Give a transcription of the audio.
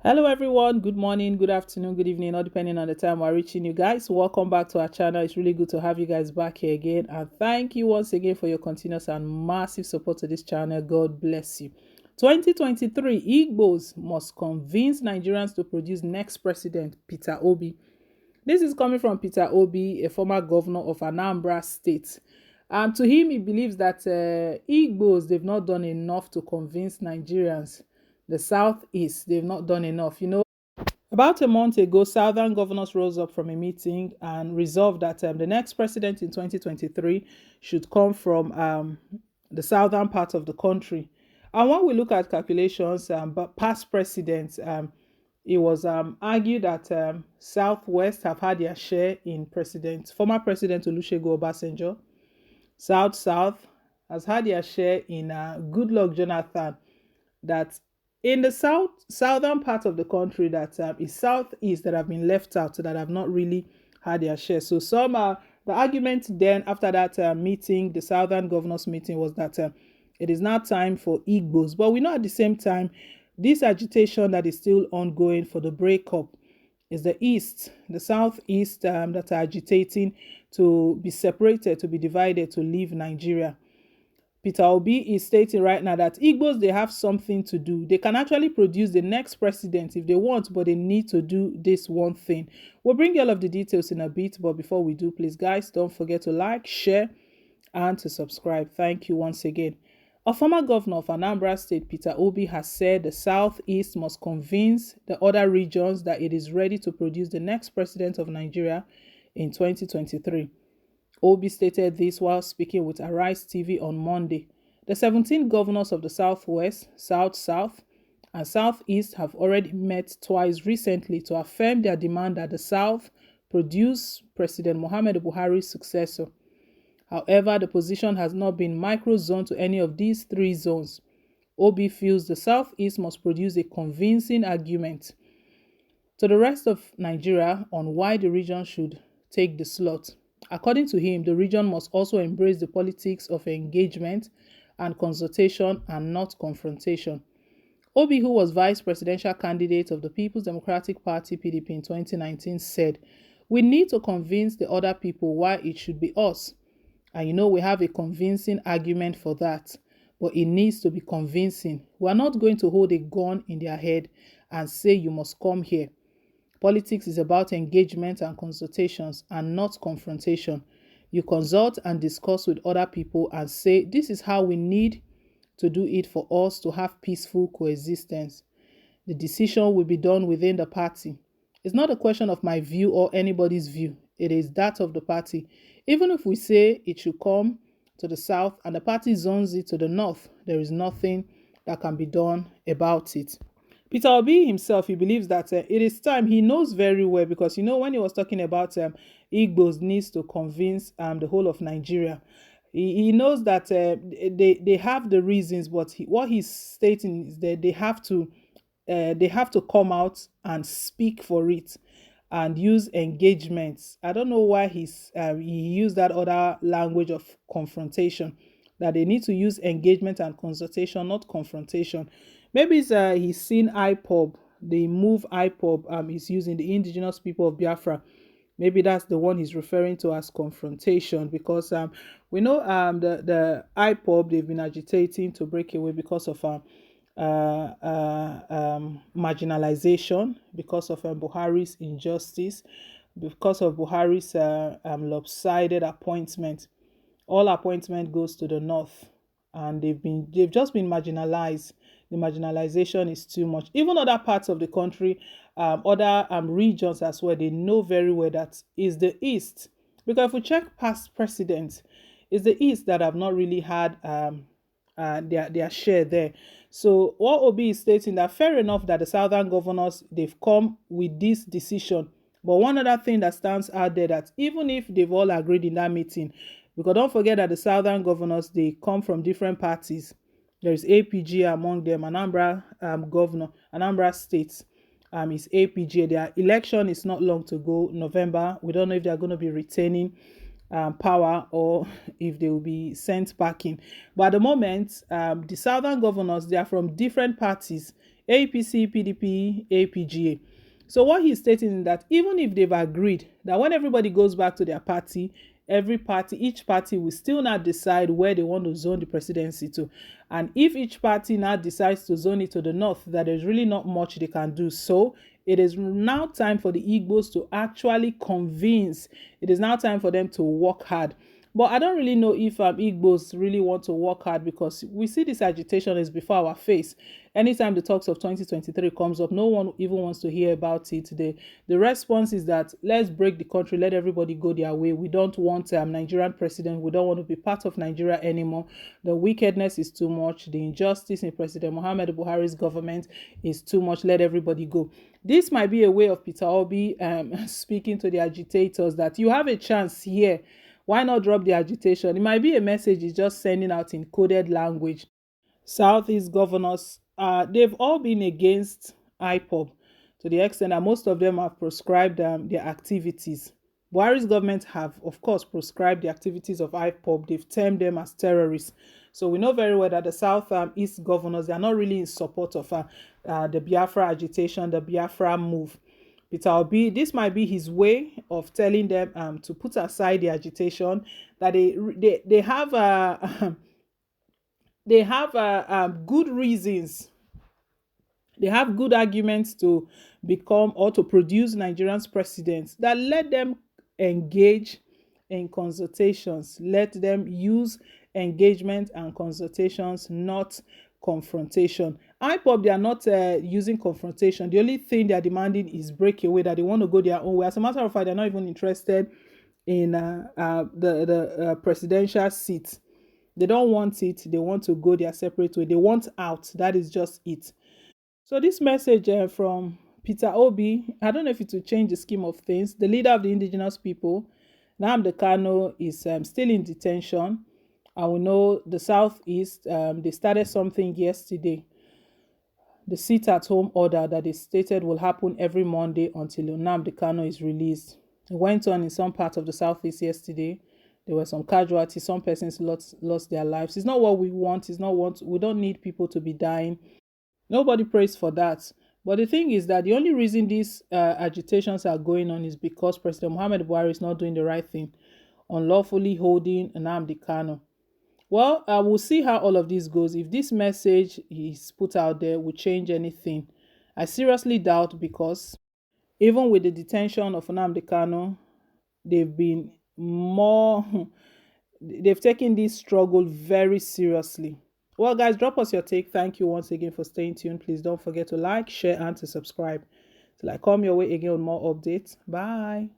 Hello everyone, good morning, good afternoon, good evening, all depending on the time we're reaching you guys. Welcome back to our channel. It's really good to have you guys back here again, and thank you once again for your continuous and massive support to this channel. God bless you. 2023 Igbos must convince Nigerians to produce next president Peter Obi. This is coming from Peter Obi, a former governor of Anambra State. And to him, he believes that Igbos, they've not done enough to convince Nigerians. The Southeast, they've not done enough. About a month ago, Southern governors rose up from a meeting and resolved that the next president in 2023 should come from the southern part of the country. And when we look at calculations, but past presidents, it was argued that Southwest have had their share in former President Olusegun Obasanjo. South has had their share in Goodluck Jonathan. That in the southern part of the country, that is southeast, that have been left out, that have not really had their share. So the argument then after that meeting, the southern governors meeting, was that it is now time for Igbos. But we know at the same time, this agitation that is still ongoing for the breakup is the southeast, that are agitating to be separated, to be divided, to leave Nigeria. Peter Obi is stating right now that Igbos, they have something to do. They can actually produce the next president if they want, but they need to do this one thing. We'll bring you all of the details in a bit, but before we do, please, guys, don't forget to like, share, and to subscribe. Thank you once again. A former governor of Anambra State, Peter Obi, has said the Southeast must convince the other regions that it is ready to produce the next president of Nigeria in 2023. Obi stated this while speaking with Arise TV on Monday. The 17 governors of the Southwest, South, and Southeast have already met twice recently to affirm their demand that the South produce President Muhammadu Buhari's successor. However, the position has not been micro-zoned to any of these three zones. Obi feels the Southeast must produce a convincing argument to the rest of Nigeria on why the region should take the slot. According to him, the region must also embrace the politics of engagement and consultation and not confrontation. Obi, who was vice presidential candidate of the People's Democratic Party (PDP) in 2019, said, "We need to convince the other people why it should be us. And we have a convincing argument for that, but it needs to be convincing. We are not going to hold a gun in their head and say you must come here. Politics is about engagement and consultations and not confrontation. You consult and discuss with other people and say, this is how we need to do it for us to have peaceful coexistence. The decision will be done within the party. It's not a question of my view or anybody's view. It is that of the party. Even if we say it should come to the south and the party zones it to the north, there is nothing that can be done about it." Peter Obi himself, he believes that it is time. He knows very well, because when he was talking about Igbos needs to convince the whole of Nigeria, he knows that they have the reasons, but what he's stating is that they have to come out and speak for it and use engagements. I don't know why he used that other language of confrontation, that they need to use engagement and consultation, not confrontation. Maybe he's seen IPOB, the move IPOB is using, the indigenous people of Biafra. Maybe that's the one he's referring to as confrontation, because we know the IPOB, they've been agitating to break away because of marginalization, because of Buhari's injustice, because of Buhari's lopsided appointment. All appointment goes to the north, and they've just been marginalized. The marginalization is too much. Even other parts of the country, other regions as well, they know very well that is the East. Because if we check past presidents, it's the East that have not really had their share there. So what Obi is stating, that fair enough that the southern governors, they've come with this decision. But one other thing that stands out there, that even if they've all agreed in that meeting, because don't forget that the southern governors, they come from different parties. There is APG among them. Anambra State is APG. Their election is not long to go, November. We don't know if they're going to be retaining power or if they will be sent packing. But at the moment, the southern governors, they are from different parties. APC, PDP, APGA. So what he's stating is that even if they've agreed that when everybody goes back to their party, each party will still not decide where they want to zone the presidency to. And if each party now decides to zone it to the north, that there's really not much they can do. So it is now time for the Igbos to actually convince. It is now time for them to work hard. But I don't really know if Igbos really want to work hard, because we see this agitation is before our face. Anytime the talks of 2023 comes up, no one even wants to hear about it. The response is that let's break the country, let everybody go their way. We don't want Nigerian president. We don't want to be part of Nigeria anymore. The wickedness is too much. The injustice in President Muhammad Buhari's government is too much. Let everybody go. This might be a way of Peter Obi speaking to the agitators that you have a chance here. Why not drop the agitation? It might be a message he's just sending out in coded language. Southeast governors, they've all been against IPOB to the extent that most of them have proscribed their activities. Buhari's government have, of course, proscribed the activities of IPOB. They've termed them as terrorists. So we know very well that the South East governors, they are not really in support of the Biafra agitation, the Biafra move. Peter Obi, this might be his way of telling them to put aside the agitation, that they have they have good reasons. They have good arguments to become or to produce Nigerians presidents, that let them engage in consultations. Let them use engagement and consultations, not confrontation. IPOB, they are not using confrontation. The only thing they are demanding is breakaway, that they want to go their own way. As a matter of fact, they're not even interested in the presidential seat. They don't want it. They want to go their separate way. They want out. That is just it. So this message from Peter Obi, I don't know if it will change the scheme of things. The leader of the indigenous people, Nnamdi Kanu, is still in detention. And we know the Southeast, they started something yesterday. The sit-at-home order that they stated will happen every Monday until Nnamdi Kanu is released. It went on in some parts of the Southeast yesterday. There were some casualties. Some persons lost their lives. It's not what we want. It's not what we don't need people to be dying. Nobody prays for that. But the thing is that the only reason these agitations are going on is because President Muhammad Buhari is not doing the right thing, unlawfully holding Nnamdi Kanu. Well, we'll see how all of this goes. If this message is put out there will change anything, I seriously doubt, because even with the detention of Nnamdi Kanu, they've been more, they've taken this struggle very seriously. Well, guys, drop us your take. Thank you once again for staying tuned. Please don't forget to like, share, and to subscribe. Till I come your way again with more updates. Bye.